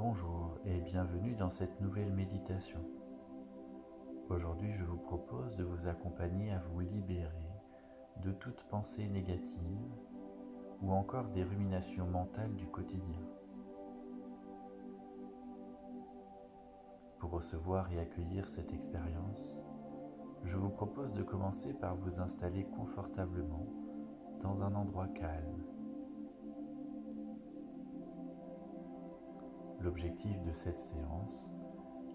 Bonjour et bienvenue dans cette nouvelle méditation. Aujourd'hui, je vous propose de vous accompagner à vous libérer de toute pensée négative ou encore des ruminations mentales du quotidien. Pour recevoir et accueillir cette expérience, je vous propose de commencer par vous installer confortablement dans un endroit calme. L'objectif de cette séance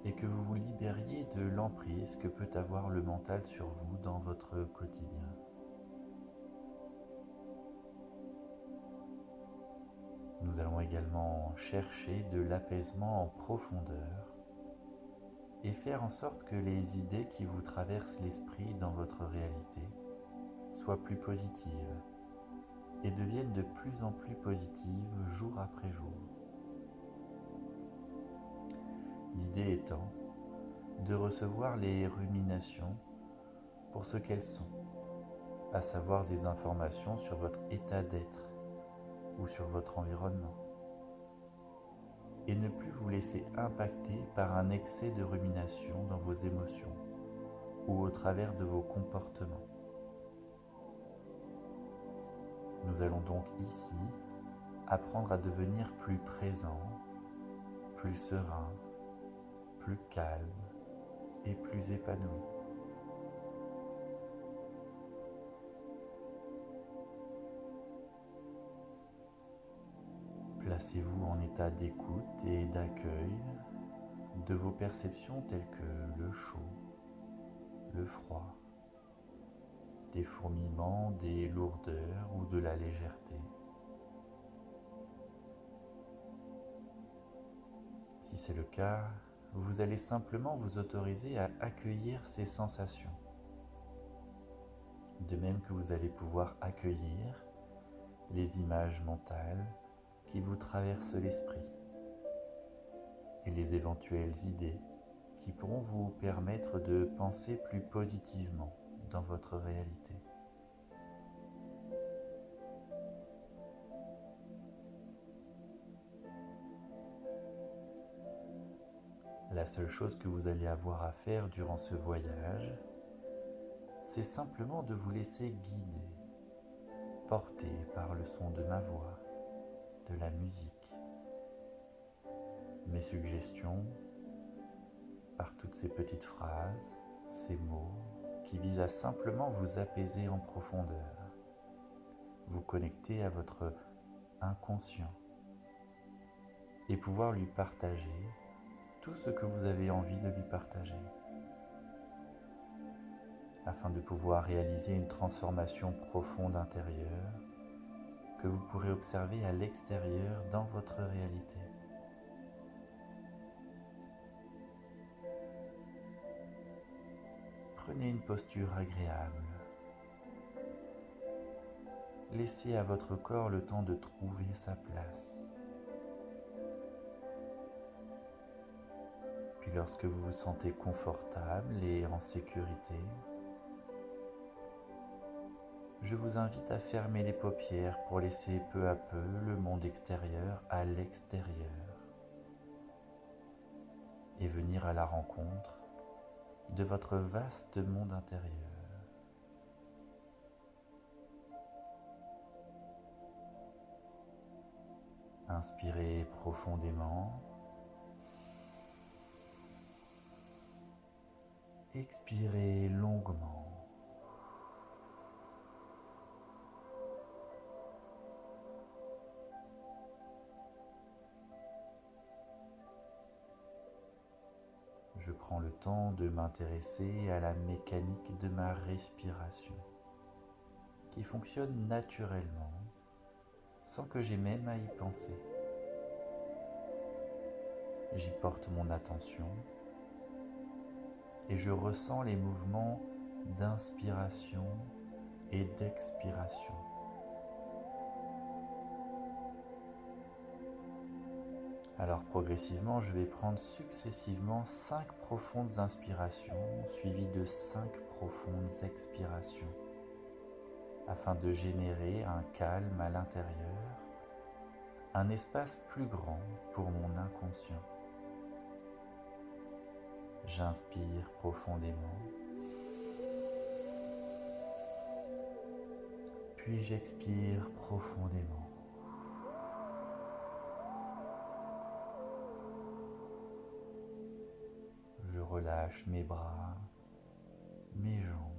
est que vous vous libériez de l'emprise que peut avoir le mental sur vous dans votre quotidien. Nous allons également chercher de l'apaisement en profondeur et faire en sorte que les idées qui vous traversent l'esprit dans votre réalité soient plus positives et deviennent de plus en plus positives jour après jour. L'idée étant de recevoir les ruminations pour ce qu'elles sont, à savoir des informations sur votre état d'être ou sur votre environnement, et ne plus vous laisser impacter par un excès de rumination dans vos émotions ou au travers de vos comportements. Nous allons donc ici apprendre à devenir plus présent, plus serein, plus calme et plus épanoui. Placez-vous en état d'écoute et d'accueil de vos perceptions telles que le chaud, le froid, des fourmillements, des lourdeurs ou de la légèreté. Si c'est le cas, vous allez simplement vous autoriser à accueillir ces sensations. De même que vous allez pouvoir accueillir les images mentales qui vous traversent l'esprit et les éventuelles idées qui pourront vous permettre de penser plus positivement dans votre réalité. La seule chose que vous allez avoir à faire durant ce voyage, c'est simplement de vous laisser guider, porté par le son de ma voix, de la musique, mes suggestions, par toutes ces petites phrases, ces mots qui visent à simplement vous apaiser en profondeur, vous connecter à votre inconscient et pouvoir lui partager tout ce que vous avez envie de lui partager, afin de pouvoir réaliser une transformation profonde intérieure que vous pourrez observer à l'extérieur dans votre réalité. Prenez une posture agréable. Laissez à votre corps le temps de trouver sa place. Puis lorsque vous vous sentez confortable et en sécurité, je vous invite à fermer les paupières pour laisser peu à peu le monde extérieur à l'extérieur et venir à la rencontre de votre vaste monde intérieur. Inspirez profondément. Expirez longuement. Je prends le temps de m'intéresser à la mécanique de ma respiration, qui fonctionne naturellement, sans que j'aie même à y penser. J'y porte mon attention et je ressens les mouvements d'inspiration et d'expiration. Alors progressivement, je vais prendre successivement 5 profondes inspirations suivies de 5 profondes expirations afin de générer un calme à l'intérieur un espace plus grand pour mon inconscient. J'inspire profondément, puis j'expire profondément. Je relâche mes bras, mes jambes.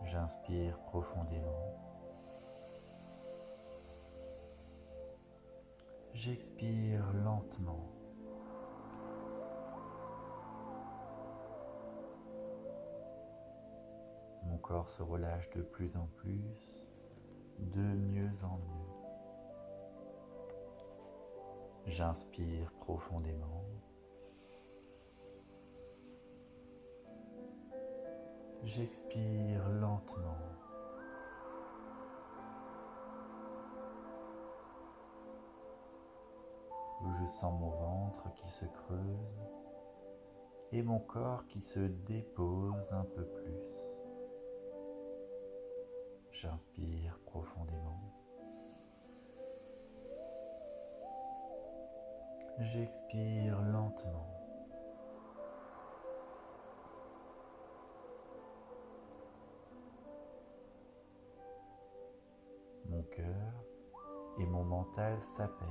J'inspire profondément. J'expire lentement. Mon corps se relâche de plus en plus, de mieux en mieux. J'inspire profondément. J'expire lentement. Je sens mon ventre qui se creuse et mon corps qui se dépose un peu plus. J'inspire profondément. J'expire lentement. Mon cœur et mon mental s'apaisent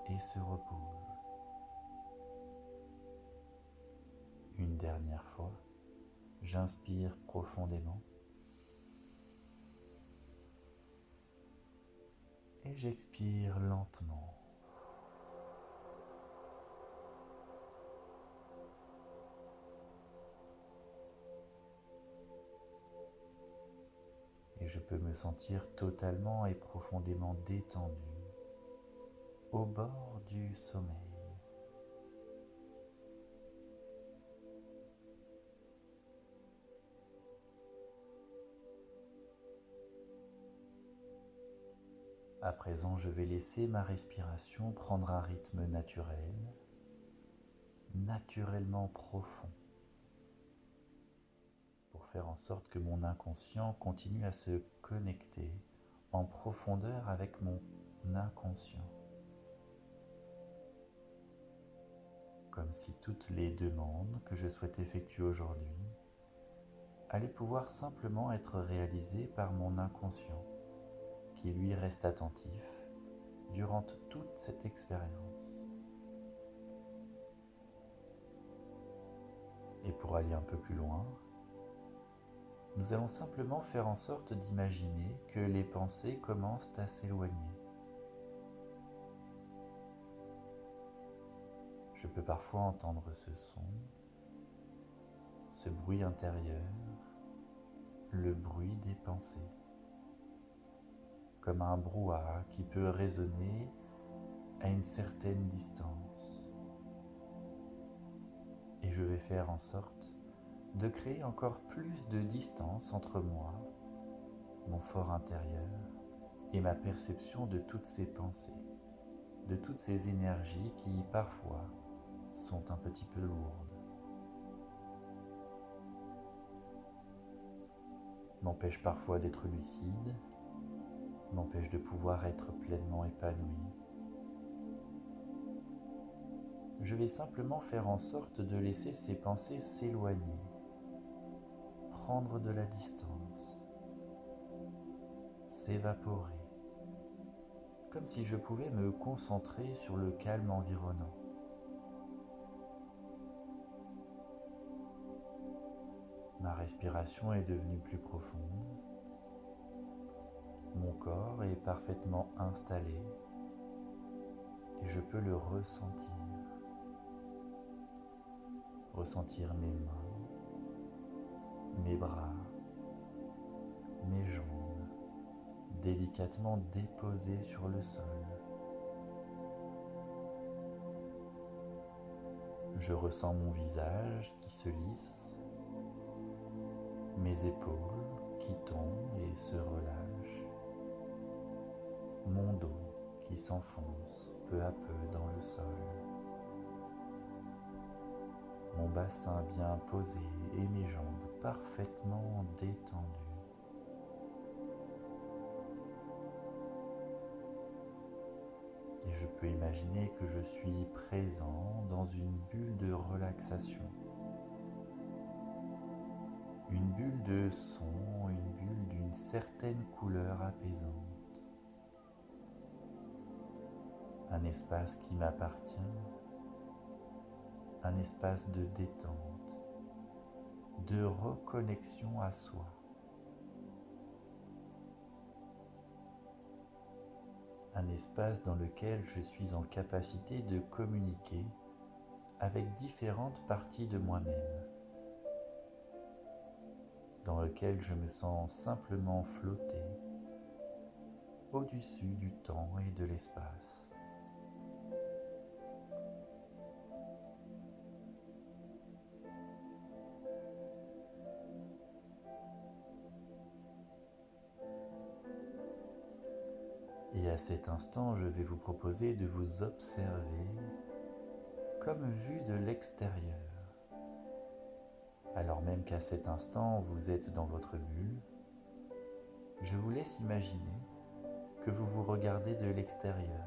et se reposent. Une dernière fois, j'inspire profondément et j'expire lentement. Et je peux me sentir totalement et profondément détendu au bord du sommeil. À présent, je vais laisser ma respiration prendre un rythme naturel, naturellement profond, pour faire en sorte que mon inconscient continue à se connecter en profondeur avec mon inconscient. Comme si toutes les demandes que je souhaite effectuer aujourd'hui allaient pouvoir simplement être réalisées par mon inconscient, qui lui reste attentif durant toute cette expérience. Et pour aller un peu plus loin, nous allons simplement faire en sorte d'imaginer que les pensées commencent à s'éloigner. Je peux parfois entendre ce son, ce bruit intérieur, le bruit des pensées, comme un brouhaha qui peut résonner à une certaine distance. Et je vais faire en sorte de créer encore plus de distance entre moi, mon fort intérieur, et ma perception de toutes ces pensées, de toutes ces énergies qui parfois sont un petit peu lourdes, m'empêchent parfois d'être lucide, m'empêchent de pouvoir être pleinement épanoui. Je vais simplement faire en sorte de laisser ces pensées s'éloigner, prendre de la distance, s'évaporer, comme si je pouvais me concentrer sur le calme environnant. Ma respiration est devenue plus profonde, mon corps est parfaitement installé et je peux le ressentir. Ressentir mes mains, mes bras, mes jambes, délicatement déposées sur le sol. Je ressens mon visage qui se lisse, mes épaules qui tombent et se relâchent, mon dos qui s'enfonce peu à peu dans le sol, mon bassin bien posé et mes jambes parfaitement détendues. Je peux imaginer que je suis présent dans une bulle de relaxation, une bulle de son, une bulle d'une certaine couleur apaisante, un espace qui m'appartient, un espace de détente, de reconnexion à soi. Un espace dans lequel je suis en capacité de communiquer avec différentes parties de moi-même, dans lequel je me sens simplement flotter au-dessus du temps et de l'espace. Et à cet instant, je vais vous proposer de vous observer comme vu de l'extérieur. Alors même qu'à cet instant, vous êtes dans votre bulle, je vous laisse imaginer que vous vous regardez de l'extérieur,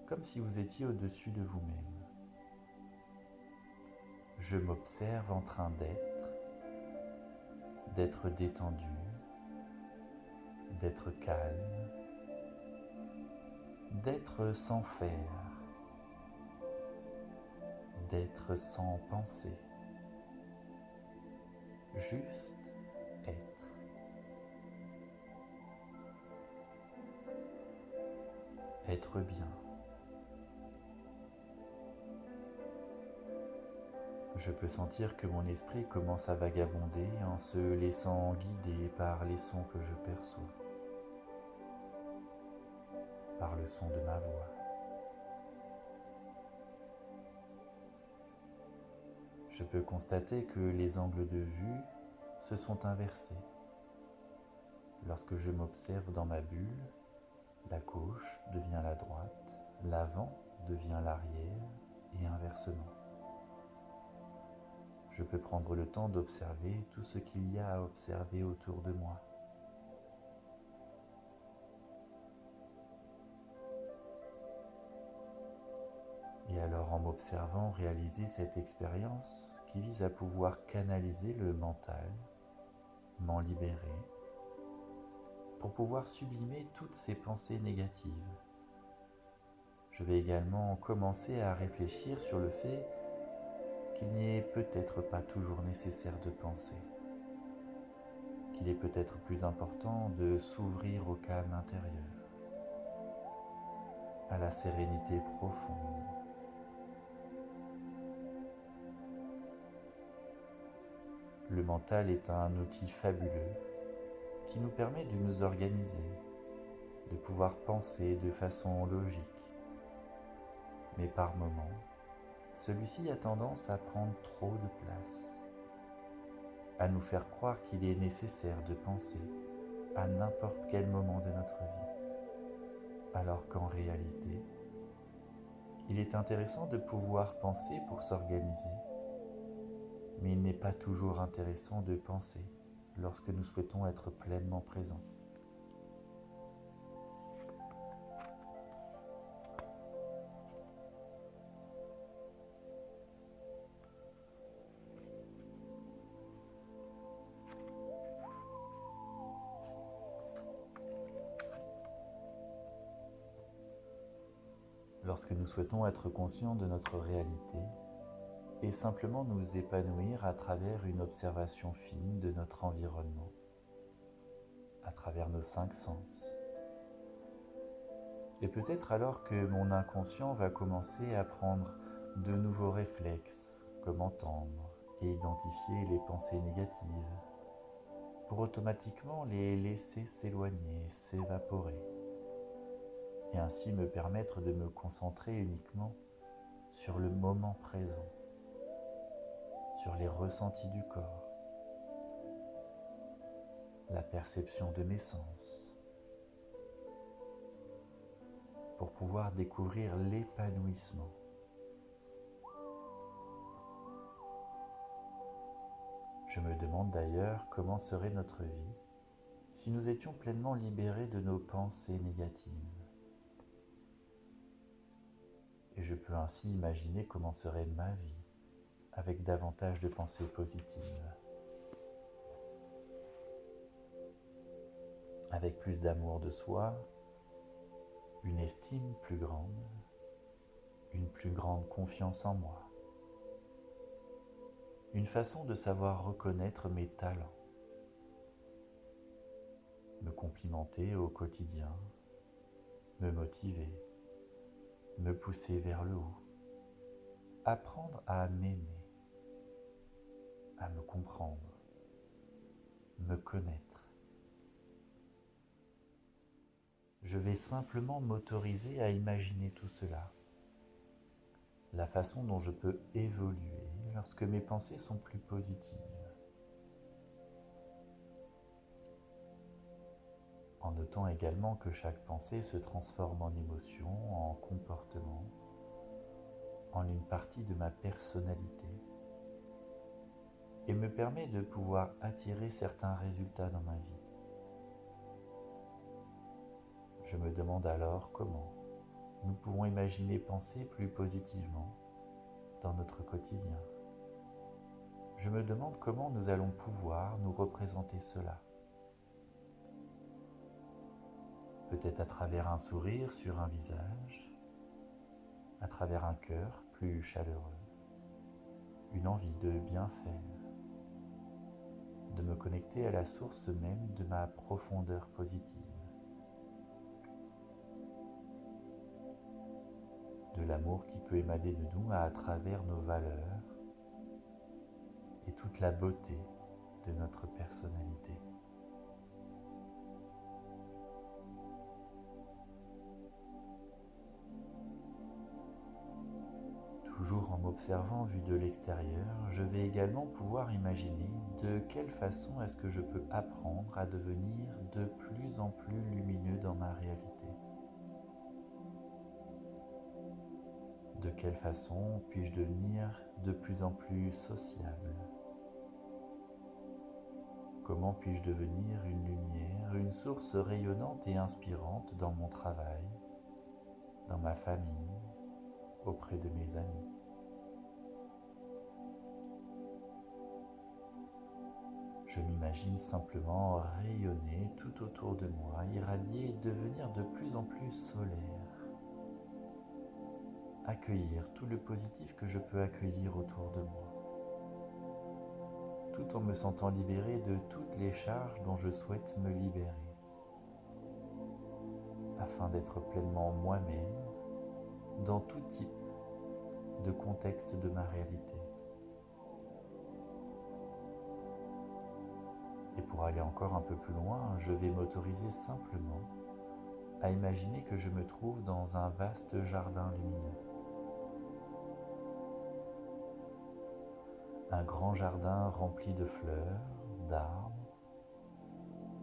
comme si vous étiez au-dessus de vous-même. Je m'observe en train d'être détendu, d'être calme, d'être sans faire, d'être sans penser, juste être. Être bien. Je peux sentir que mon esprit commence à vagabonder en se laissant guider par les sons que je perçois, par le son de ma voix. Je peux constater que les angles de vue se sont inversés. Lorsque je m'observe dans ma bulle, la gauche devient la droite, l'avant devient l'arrière et inversement. Je peux prendre le temps d'observer tout ce qu'il y a à observer autour de moi. Et alors en m'observant réaliser cette expérience qui vise à pouvoir canaliser le mental, m'en libérer, pour pouvoir sublimer toutes ces pensées négatives. Je vais également commencer à réfléchir sur le fait qu'il n'est peut-être pas toujours nécessaire de penser, qu'il est peut-être plus important de s'ouvrir au calme intérieur, à la sérénité profonde. Le mental est un outil fabuleux qui nous permet de nous organiser, de pouvoir penser de façon logique. Mais par moments, celui-ci a tendance à prendre trop de place, à nous faire croire qu'il est nécessaire de penser à n'importe quel moment de notre vie, alors qu'en réalité, il est intéressant de pouvoir penser pour s'organiser, mais il n'est pas toujours intéressant de penser lorsque nous souhaitons être pleinement présents. Lorsque nous souhaitons être conscients de notre réalité et simplement nous épanouir à travers une observation fine de notre environnement, à travers nos 5 sens. Et peut-être alors que mon inconscient va commencer à prendre de nouveaux réflexes, comme entendre et identifier les pensées négatives, pour automatiquement les laisser s'éloigner, s'évaporer, et ainsi me permettre de me concentrer uniquement sur le moment présent, sur les ressentis du corps, la perception de mes sens, pour pouvoir découvrir l'épanouissement. Je me demande d'ailleurs comment serait notre vie si nous étions pleinement libérés de nos pensées négatives. Et je peux ainsi imaginer comment serait ma vie avec davantage de pensées positives, avec plus d'amour de soi, une estime plus grande, une plus grande confiance en moi, une façon de savoir reconnaître mes talents, me complimenter au quotidien, me motiver, me pousser vers le haut, apprendre à m'aimer, à me comprendre, me connaître. Je vais simplement m'autoriser à imaginer tout cela, la façon dont je peux évoluer lorsque mes pensées sont plus positives, en notant également que chaque pensée se transforme en émotion, en comportement, en une partie de ma personnalité, et me permet de pouvoir attirer certains résultats dans ma vie. Je me demande alors comment nous pouvons imaginer penser plus positivement dans notre quotidien. Je me demande comment nous allons pouvoir nous représenter cela. Peut-être à travers un sourire sur un visage, à travers un cœur plus chaleureux, une envie de bien faire, de me connecter à la source même de ma profondeur positive, de l'amour qui peut émaner de nous à travers nos valeurs et toute la beauté de notre personnalité. Toujours en m'observant vu de l'extérieur, je vais également pouvoir imaginer de quelle façon est-ce que je peux apprendre à devenir de plus en plus lumineux dans ma réalité. De quelle façon puis-je devenir de plus en plus sociable? Comment puis-je devenir une lumière, une source rayonnante et inspirante dans mon travail, dans ma famille, auprès de mes amis? Je m'imagine simplement rayonner tout autour de moi, irradier et devenir de plus en plus solaire. Accueillir tout le positif que je peux accueillir autour de moi, tout en me sentant libéré de toutes les charges dont je souhaite me libérer, afin d'être pleinement moi-même dans tout type de contexte de ma réalité. Et pour aller encore un peu plus loin, je vais m'autoriser simplement à imaginer que je me trouve dans un vaste jardin lumineux. Un grand jardin rempli de fleurs, d'arbres,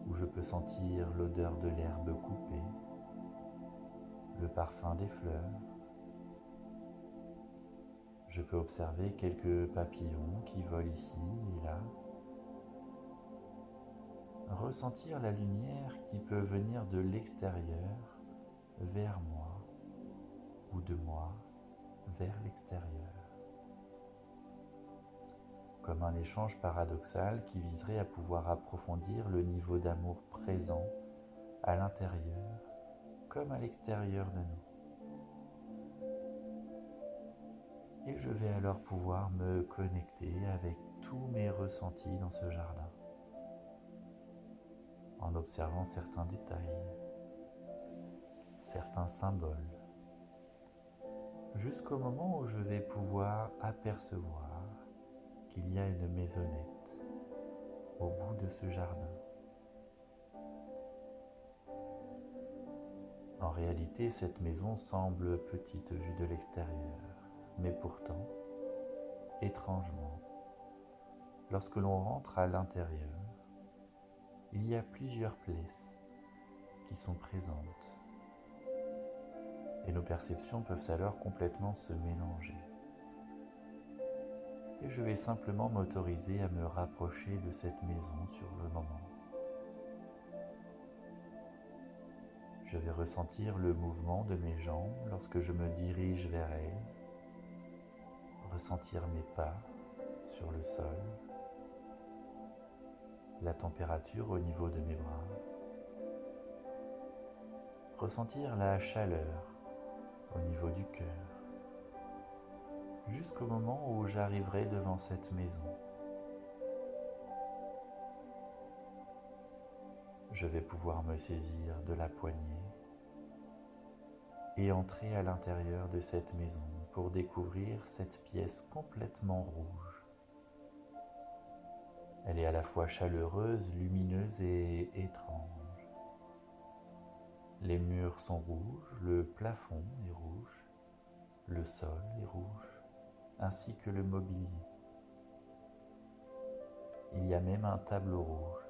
où je peux sentir l'odeur de l'herbe coupée, le parfum des fleurs. Je peux observer quelques papillons qui volent ici et là, ressentir la lumière qui peut venir de l'extérieur vers moi ou de moi vers l'extérieur, comme un échange paradoxal qui viserait à pouvoir approfondir le niveau d'amour présent à l'intérieur comme à l'extérieur de nous. Et je vais alors pouvoir me connecter avec tous mes ressentis dans ce jardin, en observant certains détails, certains symboles, jusqu'au moment où je vais pouvoir apercevoir qu'il y a une maisonnette au bout de ce jardin. En réalité, cette maison semble petite vue de l'extérieur, mais pourtant, étrangement, lorsque l'on rentre à l'intérieur, il y a plusieurs pièces qui sont présentes, et nos perceptions peuvent alors complètement se mélanger. Et je vais simplement m'autoriser à me rapprocher de cette maison sur le moment. Je vais ressentir le mouvement de mes jambes lorsque je me dirige vers elle, ressentir mes pas sur le sol, la température au niveau de mes bras, ressentir la chaleur au niveau du cœur, jusqu'au moment où j'arriverai devant cette maison. Je vais pouvoir me saisir de la poignée et entrer à l'intérieur de cette maison pour découvrir cette pièce complètement rouge. Elle est à la fois chaleureuse, lumineuse et étrange. Les murs sont rouges, le plafond est rouge, le sol est rouge, ainsi que le mobilier. Il y a même un tableau rouge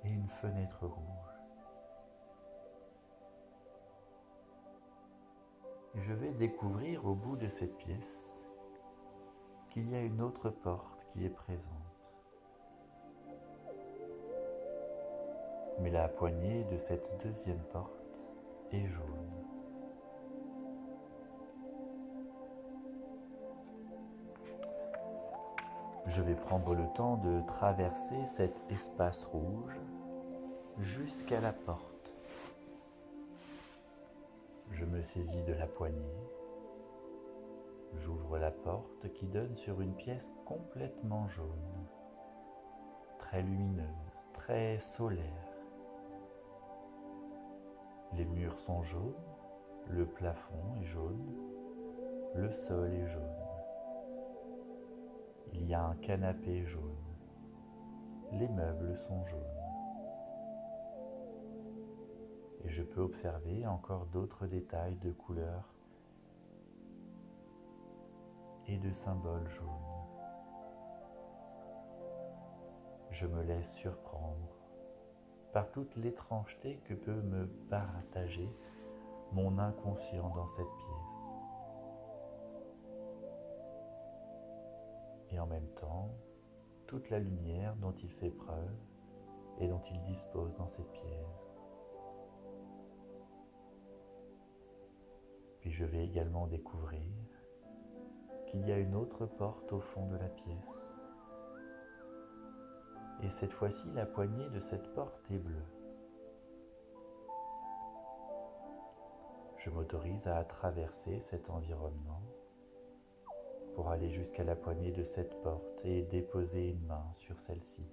et une fenêtre rouge. Et je vais découvrir au bout de cette pièce qu'il y a une autre porte qui est présente. Mais la poignée de cette deuxième porte est jaune. Je vais prendre le temps de traverser cet espace rouge jusqu'à la porte. Je me saisis de la poignée. J'ouvre la porte qui donne sur une pièce complètement jaune, très lumineuse, très solaire. Les murs sont jaunes, le plafond est jaune, le sol est jaune. Il y a un canapé jaune, les meubles sont jaunes. Et je peux observer encore d'autres détails de couleurs et de symboles jaunes. Je me laisse surprendre par toute l'étrangeté que peut me partager mon inconscient dans cette pièce. Et en même temps, toute la lumière dont il fait preuve et dont il dispose dans cette pièce. Puis je vais également découvrir qu'il y a une autre porte au fond de la pièce. Et cette fois-ci, la poignée de cette porte est bleue. Je m'autorise à traverser cet environnement pour aller jusqu'à la poignée de cette porte et déposer une main sur celle-ci.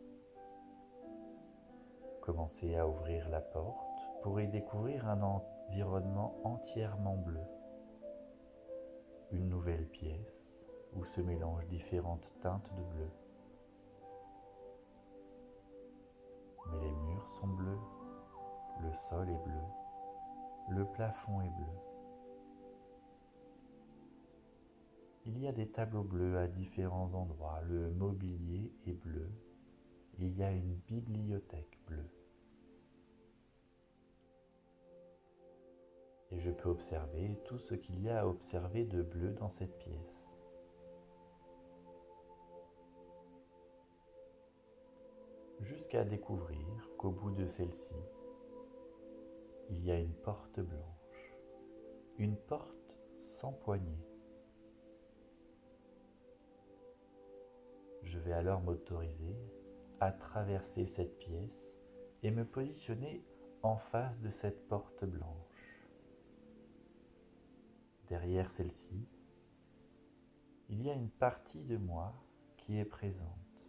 Commencer à ouvrir la porte pour y découvrir un environnement entièrement bleu. Une nouvelle pièce où se mélangent différentes teintes de bleu. Mais les murs sont bleus, le sol est bleu, le plafond est bleu. Il y a des tableaux bleus à différents endroits, le mobilier est bleu, il y a une bibliothèque bleue. Et je peux observer tout ce qu'il y a à observer de bleu dans cette pièce. Jusqu'à découvrir qu'au bout de celle-ci, il y a une porte blanche, une porte sans poignée. Je vais alors m'autoriser à traverser cette pièce et me positionner en face de cette porte blanche. Derrière celle-ci, il y a une partie de moi qui est présente,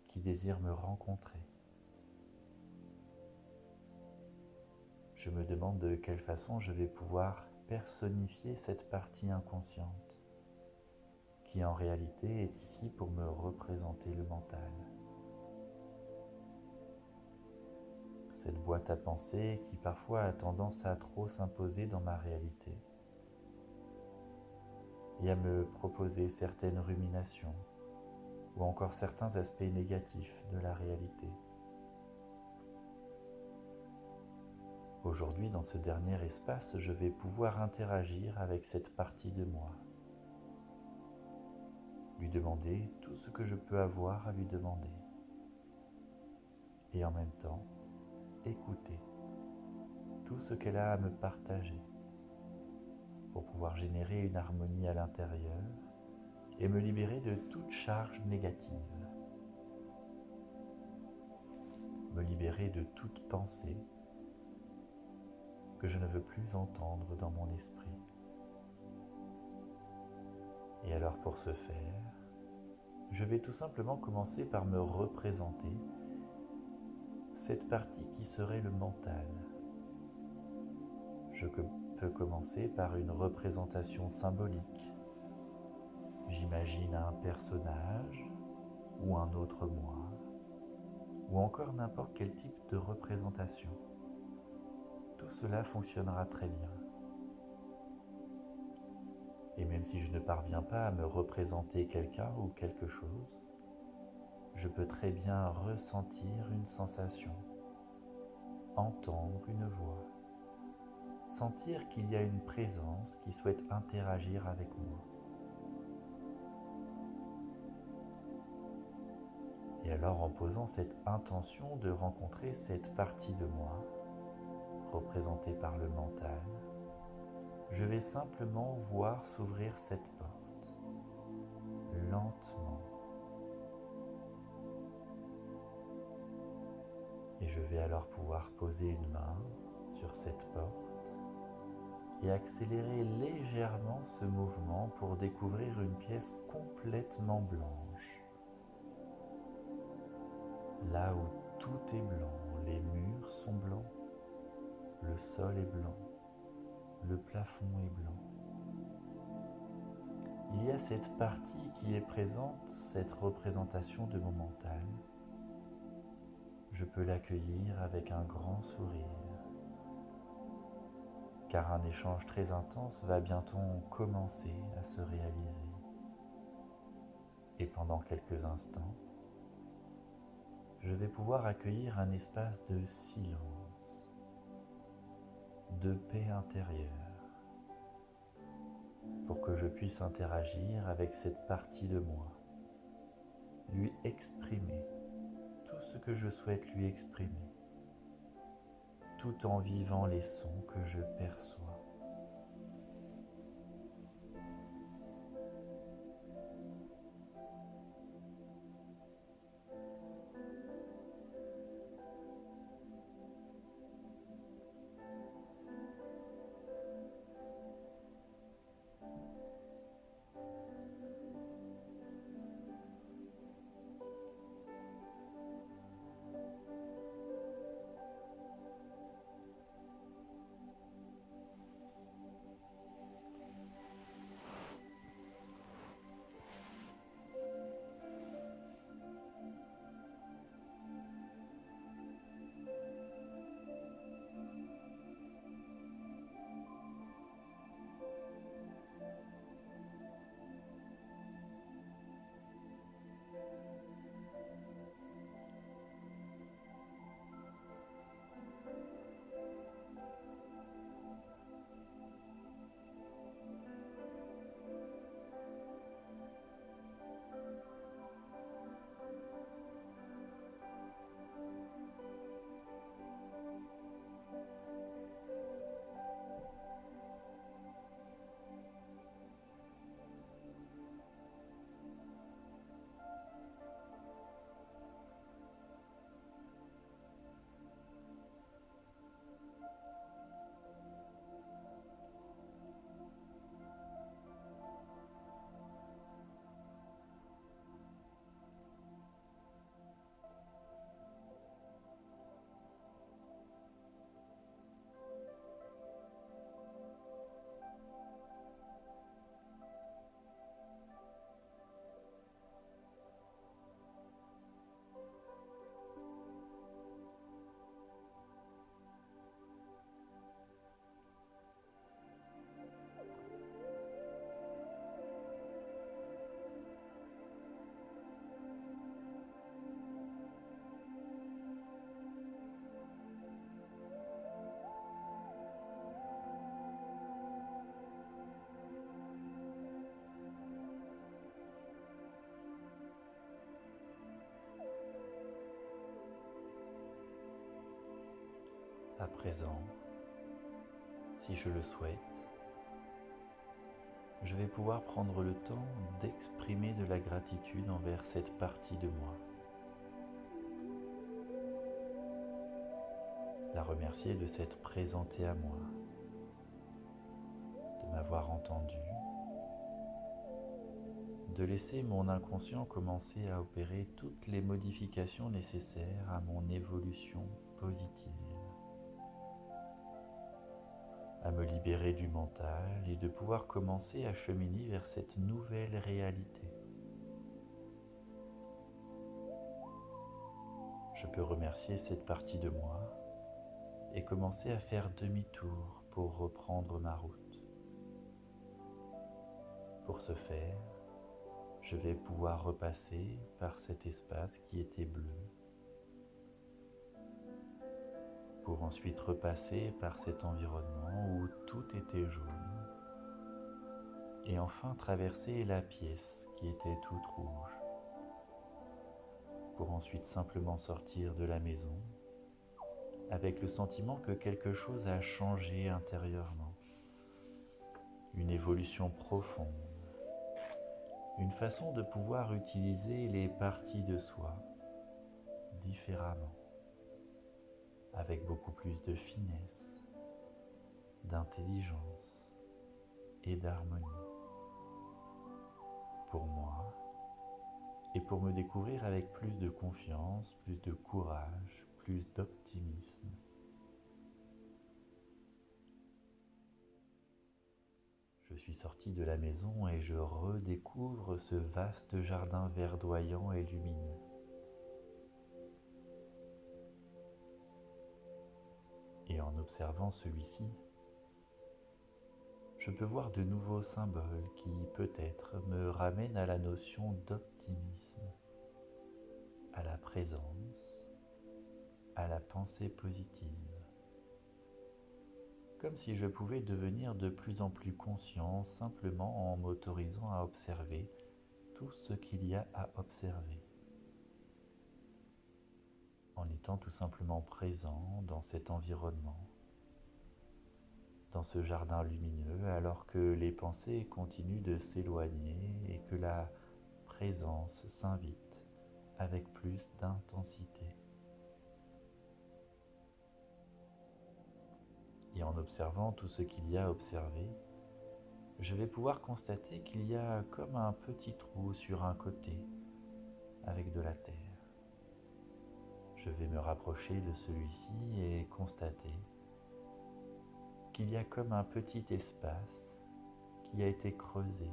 qui désire me rencontrer. Je me demande de quelle façon je vais pouvoir personnifier cette partie inconsciente, qui en réalité est ici pour me représenter le mental. Cette boîte à pensée qui parfois a tendance à trop s'imposer dans ma réalité et à me proposer certaines ruminations ou encore certains aspects négatifs de la réalité. Aujourd'hui, dans ce dernier espace, je vais pouvoir interagir avec cette partie de moi, lui demander tout ce que je peux avoir à lui demander et en même temps écouter ce qu'elle a à me partager pour pouvoir générer une harmonie à l'intérieur et me libérer de toute charge négative, me libérer de toute pensée que je ne veux plus entendre dans mon esprit. Et alors pour ce faire, je vais tout simplement commencer par me représenter cette partie qui serait le mental. Je peux commencer par une représentation symbolique. J'imagine un personnage ou un autre moi, ou encore n'importe quel type de représentation. Tout cela fonctionnera très bien. Et même si je ne parviens pas à me représenter quelqu'un ou quelque chose, je peux très bien ressentir une sensation, entendre une voix, sentir qu'il y a une présence qui souhaite interagir avec moi. Et alors en posant cette intention de rencontrer cette partie de moi, représentée par le mental, je vais simplement voir s'ouvrir cette porte, lentement. Et je vais alors pouvoir poser une main sur cette porte et accélérer légèrement ce mouvement pour découvrir une pièce complètement blanche. Là où tout est blanc, les murs sont blancs, le sol est blanc, le plafond est blanc. Il y a cette partie qui est présente, cette représentation de mon mental. Je peux l'accueillir avec un grand sourire, car un échange très intense va bientôt commencer à se réaliser. Et pendant quelques instants, je vais pouvoir accueillir un espace de silence, de paix intérieure, pour que je puisse interagir avec cette partie de moi, lui exprimer tout ce que je souhaite lui exprimer, tout en vivant les sons que je perçois. À présent, si je le souhaite, je vais pouvoir prendre le temps d'exprimer de la gratitude envers cette partie de moi. La remercier de s'être présentée à moi, de m'avoir entendu, de laisser mon inconscient commencer à opérer toutes les modifications nécessaires à mon évolution positive, à me libérer du mental et de pouvoir commencer à cheminer vers cette nouvelle réalité. Je peux remercier cette partie de moi et commencer à faire demi-tour pour reprendre ma route. Pour ce faire, je vais pouvoir repasser par cet espace qui était bleu, pour ensuite repasser par cet environnement où tout était jaune, et enfin traverser la pièce qui était toute rouge, pour ensuite simplement sortir de la maison avec le sentiment que quelque chose a changé intérieurement, une évolution profonde, une façon de pouvoir utiliser les parties de soi différemment, avec beaucoup plus de finesse, d'intelligence et d'harmonie, pour moi, et pour me découvrir avec plus de confiance, plus de courage, plus d'optimisme. Je suis sorti de la maison et je redécouvre ce vaste jardin verdoyant et lumineux. Et en observant celui-ci, je peux voir de nouveaux symboles qui peut-être me ramènent à la notion d'optimisme, à la présence, à la pensée positive. Comme si je pouvais devenir de plus en plus conscient simplement en m'autorisant à observer tout ce qu'il y a à observer, en étant tout simplement présent dans cet environnement, dans ce jardin lumineux, alors que les pensées continuent de s'éloigner et que la présence s'invite avec plus d'intensité. Et en observant tout ce qu'il y a à observer, je vais pouvoir constater qu'il y a comme un petit trou sur un côté avec de la terre. Je vais me rapprocher de celui-ci et constater qu'il y a comme un petit espace qui a été creusé.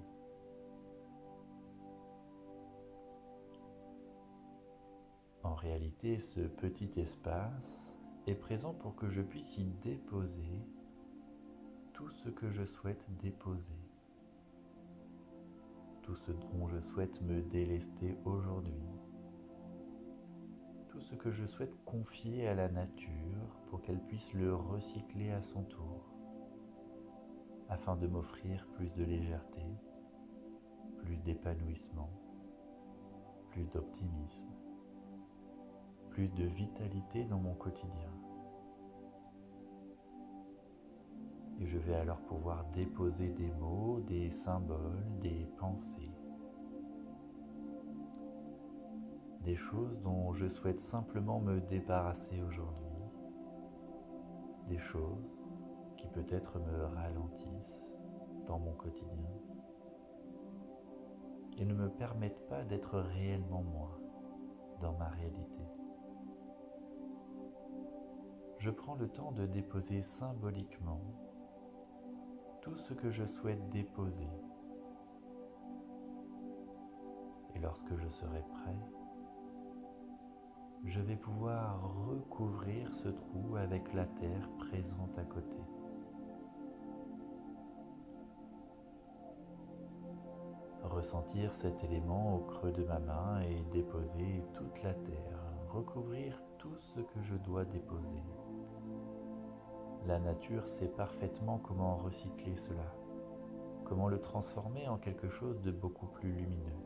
En réalité, ce petit espace est présent pour que je puisse y déposer tout ce que je souhaite déposer, tout ce dont je souhaite me délester aujourd'hui, tout ce que je souhaite confier à la nature pour qu'elle puisse le recycler à son tour, afin de m'offrir plus de légèreté, plus d'épanouissement, plus d'optimisme, plus de vitalité dans mon quotidien. Et je vais alors pouvoir déposer des mots, des symboles, des pensées, des choses dont je souhaite simplement me débarrasser aujourd'hui, des choses qui peut-être me ralentissent dans mon quotidien et ne me permettent pas d'être réellement moi dans ma réalité. Je prends le temps de déposer symboliquement tout ce que je souhaite déposer. Et lorsque je serai prêt, je vais pouvoir recouvrir ce trou avec la terre présente à côté. Ressentir cet élément au creux de ma main et déposer toute la terre, recouvrir tout ce que je dois déposer. La nature sait parfaitement comment recycler cela, comment le transformer en quelque chose de beaucoup plus lumineux.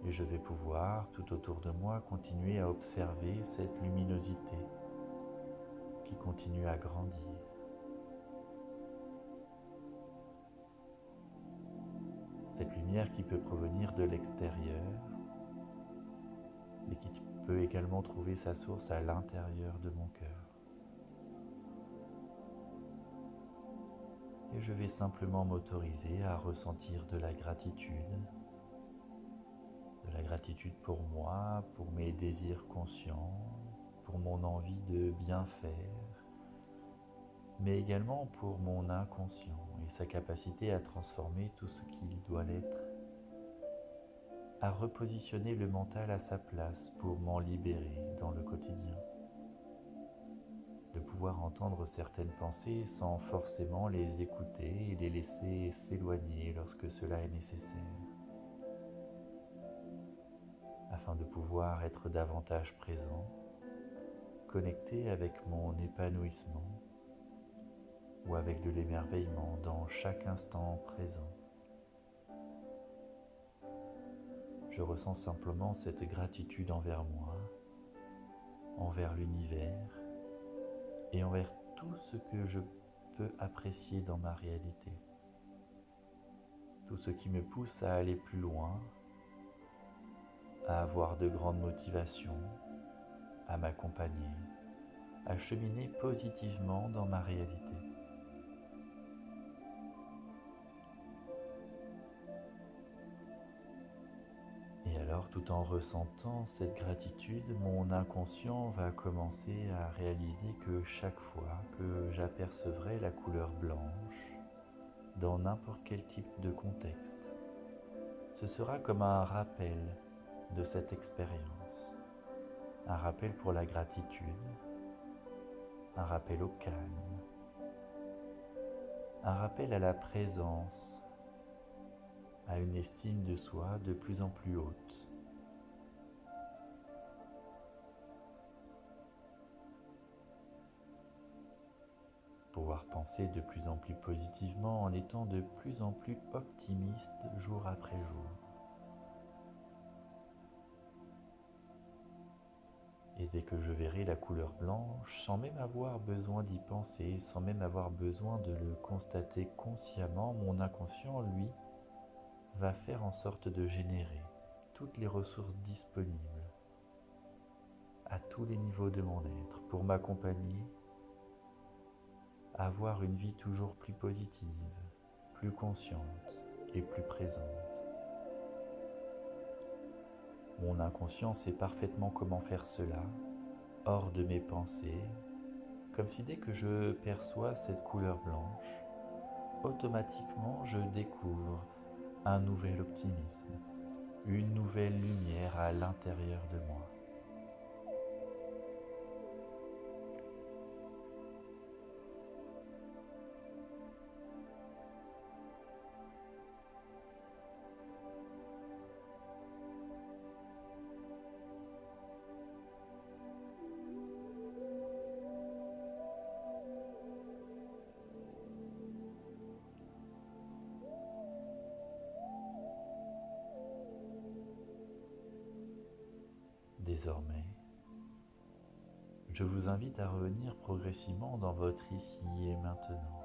Et je vais pouvoir, tout autour de moi, continuer à observer cette luminosité qui continue à grandir. Cette lumière qui peut provenir de l'extérieur, mais qui peut également trouver sa source à l'intérieur de mon cœur. Et je vais simplement m'autoriser à ressentir de la gratitude pour moi, pour mes désirs conscients, pour mon envie de bien faire, mais également pour mon inconscient et sa capacité à transformer tout ce qu'il doit l'être, à repositionner le mental à sa place pour m'en libérer dans le quotidien, de pouvoir entendre certaines pensées sans forcément les écouter et les laisser s'éloigner lorsque cela est nécessaire, afin de pouvoir être davantage présent, connecté avec mon épanouissement ou avec de l'émerveillement dans chaque instant présent. Je ressens simplement cette gratitude envers moi, envers l'univers et envers tout ce que je peux apprécier dans ma réalité. Tout ce qui me pousse à aller plus loin, à avoir de grandes motivations, à m'accompagner, à cheminer positivement dans ma réalité. Et alors, tout en ressentant cette gratitude, mon inconscient va commencer à réaliser que chaque fois que j'apercevrai la couleur blanche dans n'importe quel type de contexte, ce sera comme un rappel de cette expérience, un rappel pour la gratitude, un rappel au calme, un rappel à la présence, à une estime de soi de plus en plus haute. Pouvoir penser de plus en plus positivement en étant de plus en plus optimiste jour après jour. Et dès que je verrai la couleur blanche, sans même avoir besoin d'y penser, sans même avoir besoin de le constater consciemment, mon inconscient, lui, va faire en sorte de générer toutes les ressources disponibles à tous les niveaux de mon être pour m'accompagner à avoir une vie toujours plus positive, plus consciente et plus présente. Mon inconscient sait parfaitement comment faire cela, hors de mes pensées, comme si dès que je perçois cette couleur blanche, automatiquement je découvre un nouvel optimisme, une nouvelle lumière à l'intérieur de moi. Désormais, je vous invite à revenir progressivement dans votre ici et maintenant,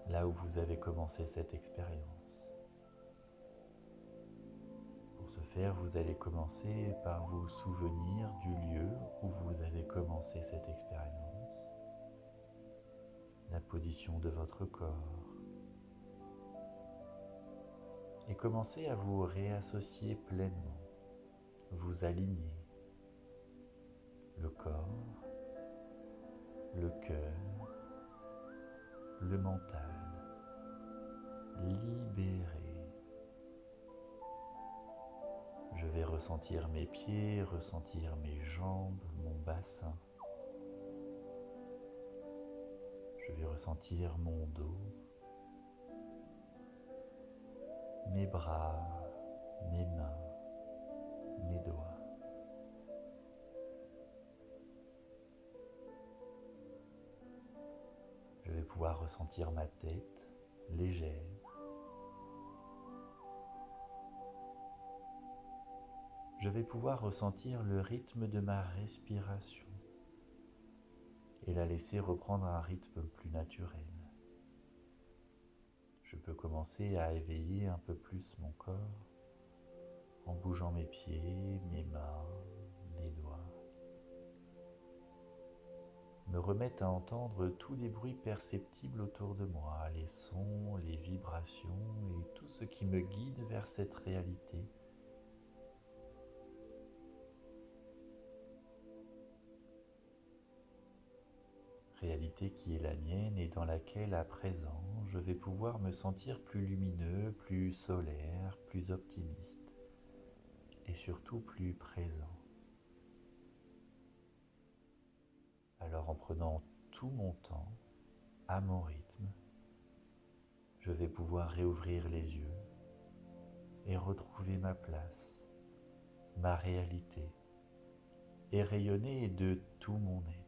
là où vous avez commencé cette expérience. Pour ce faire, vous allez commencer par vous souvenir du lieu où vous avez commencé cette expérience, la position de votre corps, et commencez à vous réassocier pleinement, vous aligner le corps, le cœur, le mental, libéré. Je vais ressentir mes pieds, ressentir mes jambes, mon bassin. Je vais ressentir mon dos, mes bras, mes mains, mes doigts. Je vais pouvoir ressentir ma tête légère, je vais pouvoir ressentir le rythme de ma respiration et la laisser reprendre un rythme plus naturel. Je peux commencer à éveiller un peu plus mon corps en bougeant mes pieds, mes mains, mes doigts. Me remettre à entendre tous les bruits perceptibles autour de moi, les sons, les vibrations et tout ce qui me guide vers cette réalité. Réalité qui est la mienne et dans laquelle à présent je vais pouvoir me sentir plus lumineux, plus solaire, plus optimiste et surtout plus présent. Alors en prenant tout mon temps, à mon rythme, je vais pouvoir réouvrir les yeux et retrouver ma place, ma réalité, et rayonner de tout mon être.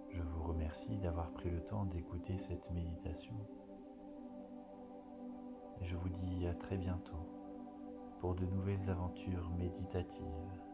Je vous remercie d'avoir pris le temps d'écouter cette méditation et je vous dis à très bientôt pour de nouvelles aventures méditatives.